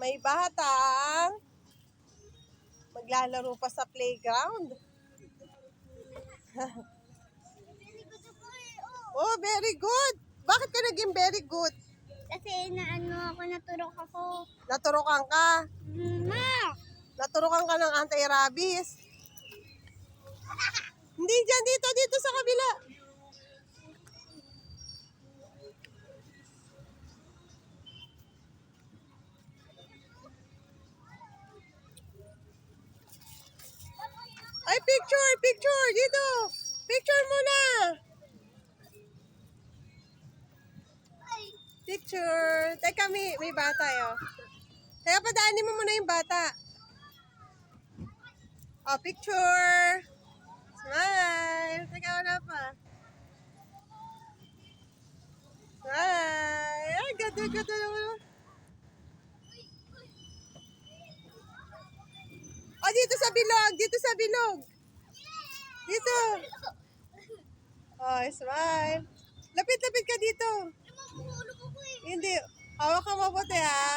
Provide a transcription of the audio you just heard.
May batang maglalaro pa sa playground. Oh, very good. Bakit ka naging very good? Kasi naturok ako. Naturukan ka. Ma! Naturukan ka ng anti-rabies. Hindi dyan, dito sa kabila. Ay, picture, dito. Picture muna. Picture. Teka, may bata yun. Teka, padaanin mo muna yung bata. Oh, picture. Smile. Teka, wala pa. Smile. Ay, ganda naman. Oh, dito sa bilog. Dito. Oh, smile. Lapit ka dito. Hindi. Hawak ka mabuti ha.